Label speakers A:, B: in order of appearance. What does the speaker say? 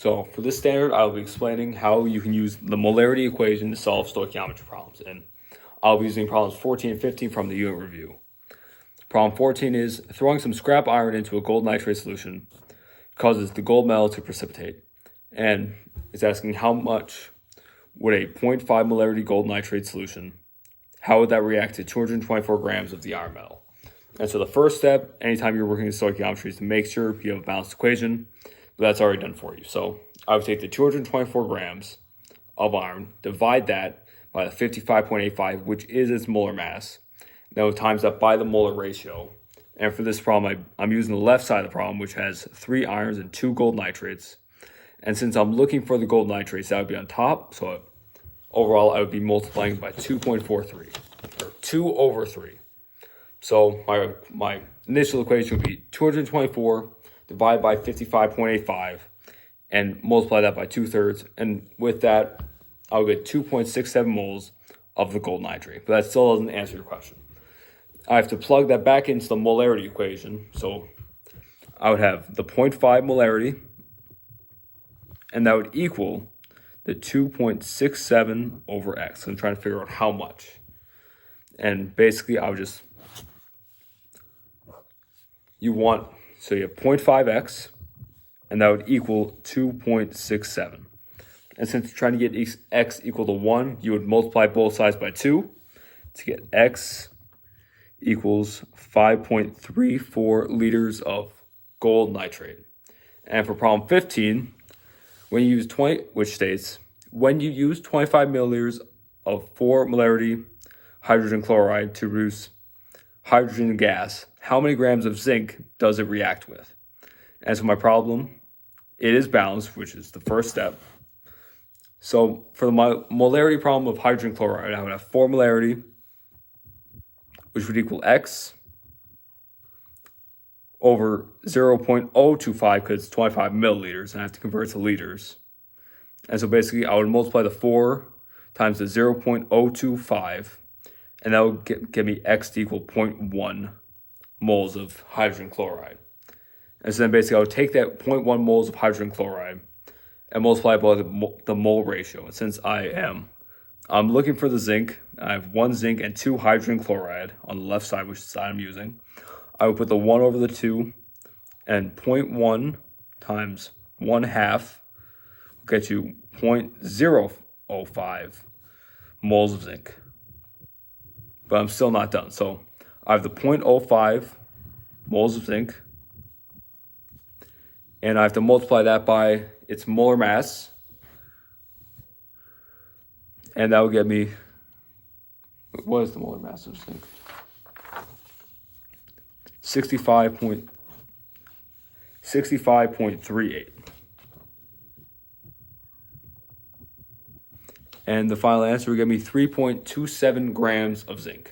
A: So for this standard, I'll be explaining how you can use the molarity equation to solve stoichiometry problems. And I'll be using problems 14 and 15 from the unit review. Problem 14 is throwing some scrap iron into a gold nitrate solution causes the gold metal to precipitate. And it's asking how much would a 0.5 molarity gold nitrate solution, how would that react to 224 grams of the iron metal? And so the first step, anytime you're working in stoichiometry, is to make sure you have a balanced equation. But that's already done for you. So I would take the 224 grams of iron, divide that by the 55.85, which is its molar mass. Then we'll times that by the molar ratio. And for this problem, I'm using the left side of the problem, which has 3 irons and 2 gold nitrates. And since I'm looking for the gold nitrates, that would be on top. So overall, I would be multiplying by 2.43, or 2 over 3. So my initial equation would be 224 divided by 55.85 and multiply that by 2/3. And with that, I'll get 2.67 moles of the gold nitrate. But that still doesn't answer your question. I have to plug that back into the molarity equation. So I would have the 0.5 molarity, and that would equal the 2.67 over x. I'm trying to figure out how much. And basically, I would just, so you have 0.5x, and that would equal 2.67. And since you're trying to get x equal to 1, you would multiply both sides by 2 to get x equals 5.34 liters of gold nitrate. And for problem 15, when you use which states, when you use 25 milliliters of 4 molarity hydrogen chloride to reduce hydrogen gas, how many grams of zinc does it react with? And so my problem, it is balanced, which is the first step. So for the molarity problem of hydrogen chloride, I would have 4 molarity, which would equal x over 0.025 because it's 25 milliliters, and I have to convert it to liters. And so basically, I would multiply the 4 times the 0.025, and that would give me x to equal 0.1 moles of hydrogen chloride. And so then basically, I would take that 0.1 moles of hydrogen chloride and multiply it by the mole ratio. And since I'm looking for the zinc, I have 1 zinc and 2 hydrogen chloride on the left side, which is the side I'm using. I would put the 1 over the 2, and 0.1 times 1/2 will get you 0.005 moles of zinc. But I'm still not done. So I have the 0.05 moles of zinc, and I have to multiply that by its molar mass, and that will get me, what is the molar mass of zinc? 65.38. And the final answer will give me 3.27 grams of zinc.